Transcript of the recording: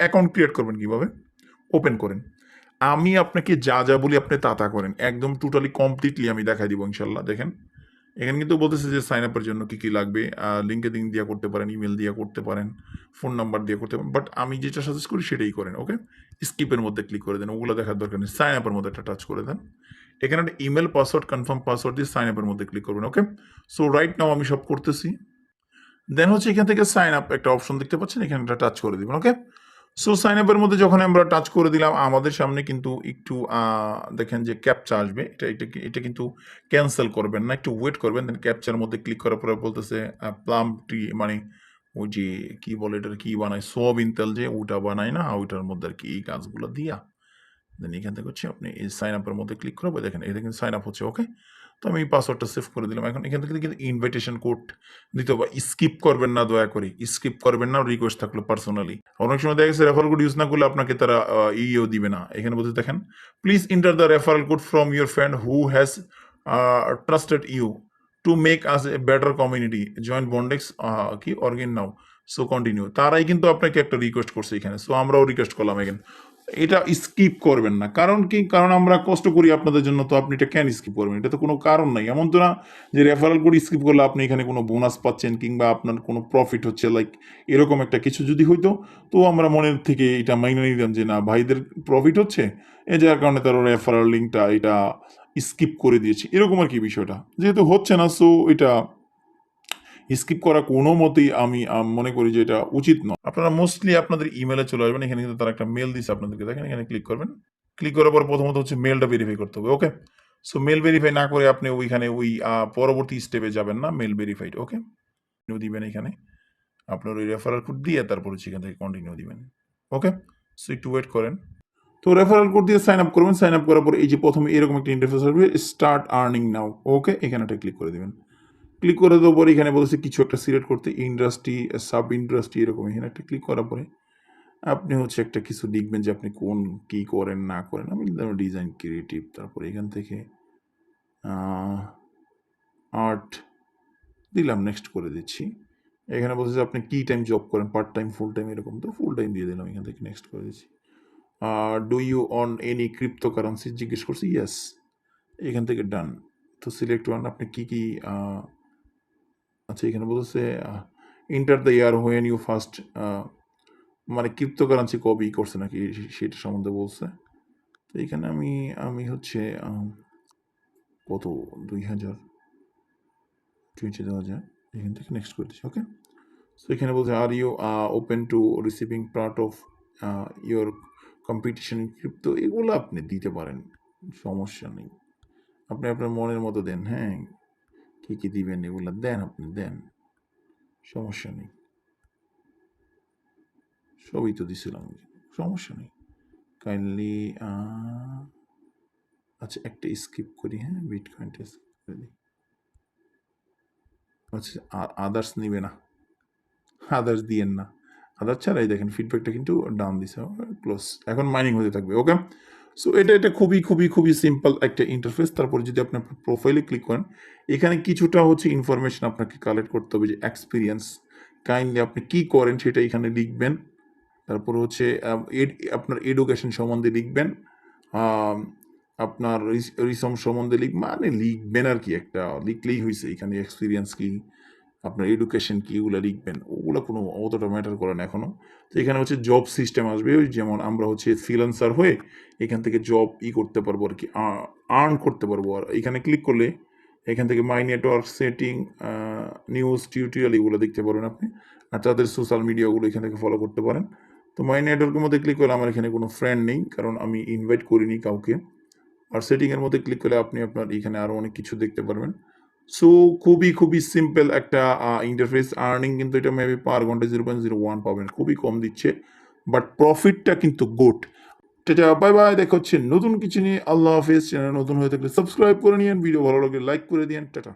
Account create করবেন কীভাবে, open করেন। আমি আপনাকে যা যা বলি আপনি তা করেন, একদম টোটালি কমপ্লিটলি আমি দেখাই দিব ইনশাল্লাহ। দেখেন এখানে কিন্তু বলতেছে যে সাইন আপের জন্য কী কী লাগবে, লিঙ্কেডিন দিয়ে করতে পারেন, ইমেল দিয়ে করতে পারেন, ফোন নাম্বার দিয়ে করতে পারেন, বাট আমি যেটা সাজেস্ট করি সেটাই করেন। ওকে, স্কিপের মধ্যে ক্লিক করে দেন, ওগুলো দেখার দরকার নেই, সাইন আপের মধ্যে একটা টাচ করে দেন। এখানে একটা ইমেল পাসওয়ার্ড, কনফার্ম পাসওয়ার্ড দিয়ে সাইন আপের মধ্যে ক্লিক করবেন। ওকে, সো রাইট নাও আমি সব করতেছি। দেন হচ্ছে এখান থেকে সাইন আপ একটা অপশন দেখতে পাচ্ছেন, এখানে একটা টাচ করে দিবেন। ওকে, সো সাইন আপের মধ্যে যখন আমরা টাচ করে দিলাম, আমাদের সামনে কিন্তু একটু দেখেন যে ক্যাপচা আসবে। এটা কিন্তু ক্যান্সেল করবেন না, একটু ওয়েট করবেন। দেন ক্যাপচার মধ্যে ক্লিক করার পরে বলতেছে প্লাম টি, মানে ওই যে কি বলে এটার কি বানায়, সোয়াবিন তেল যে ওটা বানায় না, ওইটার মধ্যে আর কি এই কাজগুলো দিয়া। দেন এখান থেকে হচ্ছে আপনি এই সাইন আপের মধ্যে ক্লিক করবো, দেখেন এটা কিন্তু সাইন আপ হচ্ছে। ওকে, তো আমি এই পাসওয়ার্ডটা সেভ করে দিলাম। এখন এখান থেকে কিন্তু ইনভাইটেশন কোড দিতে হবে, স্কিপ করবেন না, দয়া করে স্কিপ করবেন না, রিকোয়েস্ট থাকলো পার্সোনালি। অনেক সময় দেখা গেছে রেফারেল কোড ইউজ না করলে আপনাকে তারা ইও দিবে না। এখানে বলতে দেখেন, please enter the referral code from your friend who has trusted you to make us a better community, join Bondex কি অর্গেন নাও, সো কন্টিনিউ। তারাই কিন্তু আপনাকে একটা রিকোয়েস্ট করছে এখানে, সো আমরাও রিকোয়েস্ট করলাম এখানে। এটা স্কিপ করবেন না, কারণ কি, কারণ আমরা কষ্ট করি আপনাদের জন্য, তো আপনি এটা কেন স্কিপ করবেন? এটা তো কোনো কারণ নাই। এমন তো না যে রেফারেল কোড স্কিপ করলে আপনি এখানে কোনো বোনাস পাচ্ছেন কিংবা আপনার কোনো প্রফিট হচ্ছে, লাইক এরকম একটা কিছু যদি হইতো তো আমরা মনের থেকে এটা মাইনে নিতাম যে না ভাইদের প্রফিট হচ্ছে, এ যার কারণে তারা রেফারেল লিঙ্কটা এটা স্কিপ করে দিয়েছে, এরকম আর কি বিষয়টা। যেহেতু হচ্ছে না, সো এটা স্কিপ করা কোনো মতেই আমি মনে করি যে এটা উচিত নয়। আপনারা মোস্টলি আপনাদের ইমেলে চলে আসবেন, এখানে কিন্তু তারা একটা মেল দিচ্ছে আপনাদেরকে, দেখেন এখানে ক্লিক করবেন। ক্লিক করার পর প্রথমত হচ্ছে মেলটা ভেরিফাই করতে হবে। ওকে, সো মেল ভেরিফাই না করে আপনি ওইখানে ওই পরবর্তী স্টেপে যাবেন না, মেল ভেরিফাইড। ওকে, দিবেন এখানে আপনার ওই রেফারেল কোড দিয়ে, তারপর হচ্ছে এখান থেকে কন্টিনিউ দিবেন। ওকে, সো একটু ওয়েট করেন। তো রেফারেল কোড দিয়ে সাইন আপ করবেন। সাইন আপ করার পর এই যে প্রথমে এরকম একটা ইন্টারফেস আসবে, স্টার্ট আর্নিং নাও। ওকে, এখানে একটা ক্লিক করে দিবেন। ক্লিক করে দেওয়ার পরে এখানে বলেছে কিছু একটা সিলেক্ট করতে, ইন্ডাস্ট্রি, সাব ইন্ডাস্ট্রি, এরকম। এখানে একটা ক্লিক করার পরে আপনি হচ্ছে একটা কিছু লিখবেন যে আপনি কোন কি করেন না করেন। আমি লিখলাম ডিজাইন ক্রিয়েটিভ, তারপরে এখান থেকে আর্ট দিলাম, নেক্সট করে দিচ্ছি। এখানে বলছে যে আপনি কি টাইম জব করেন, পার্ট টাইম, ফুল টাইম, এরকম। তো ফুল টাইম দিয়ে দিলাম, এখান থেকে নেক্সট করে দিচ্ছি। Do you own any cryptocurrency জিজ্ঞেস করছি, ইয়েস, এখান থেকে ডান। তো সিলেক্ট ওয়ান, আপনি কি কি আচ্ছা এখানে বলতেছে enter the year when you first, মানে ক্রিপ্টোকারেন্সি কবে করছে নাকি সেটা সম্বন্ধে বলছে। তো এখানে আমি হচ্ছে কত 2020 এখান থেকে নেক্সট করে দিচ্ছি। ওকে, সো এখানে বলছে are you open to receiving part of your competition in crypto, এগুলো আপনি দিতে পারেন, সমস্যা নেই। আপনি আপনার মনের মতো দেন, হ্যাঁ কী কী দিবেন এগুলো দেন, আপনি দেন, সমস্যা নেই। সবই তো দিছিলাম, সমস্যা নেই। কাইন্ডলি আচ্ছা একটা স্কিপ করি, হ্যাঁ বিটকয়েনটা স্কিপ করে দিই। আচ্ছা আদার্স নিবে না, আদার্স দিয়েন না, আদার্স ছাড়াই দেখেন ফিডব্যাকটা কিন্তু ডাউন দিছে, ক্লোজ। এখন মাইনিং হতে থাকবে। ওকে, সো এটা খুবই খুবই খুবই সিম্পল একটা ইন্টারফেস। তারপরে যদি আপনি আপনার প্রোফাইলে ক্লিক করেন, এখানে কিছুটা হচ্ছে ইনফরমেশন আপনাকে কালেক্ট করতে হবে, যে এক্সপিরিয়েন্স, কাইন্ডলি আপনি কি করেন সেটা এখানে লিখবেন। তারপর হচ্ছে আপনার এডুকেশন সম্বন্ধে লিখবেন, আপনার রিসম সম্বন্ধে মানে লিখবেন আর কি, একটা লিখলেই হয়েছে। এখানে এক্সপিরিয়েন্স কি, আপনার এডুকেশন কি, এগুলো লিখবেন, ওগুলো কোনো অতটা ম্যাটার করে না এখনও। তো এখানে হচ্ছে জব সিস্টেম আসবে, যেমন আমরা হচ্ছে ফ্রিল্যান্সার হয়ে এখান থেকে জব করতে পারবো আর কি, আর্ন করতে পারবো। আর এখানে ক্লিক করলে এখান থেকে মাই নেটওয়ার্ক সেটিং, নিউজ, টিউটোরিয়াল, এগুলো দেখতে পারেন আপনি। আর তাদের সোশ্যাল মিডিয়াগুলো এখান থেকে ফলো করতে পারেন। তো মাই নেটওয়ার্কের মধ্যে ক্লিক করলে আমার এখানে কোনো ফ্রেন্ড নেই, কারণ আমি ইনভাইট করিনি কাউকে। আর সেটিংয়ের মধ্যে ক্লিক করলে আপনি আপনার এখানে আরও অনেক কিছু দেখতে পারবেন। সো খুবই খুবই সিম্পল একটা ইন্টারফেস। আর্নিং কিন্তু এটা মেবি পার ঘন্টা 0.01 পাবেন, খুবই কম দিচ্ছে, বাট প্রফিটটা কিন্তু গুড। টাটা, বাই বাই, দেখা হচ্ছে নতুন কিছু নিয়ে। আল্লাহ হাফেজ। চ্যানেল নতুন হয়ে থাকলে সাবস্ক্রাইব করে নিন, ভিডিও ভালো লাগলে লাইক করে দিন। টাটা।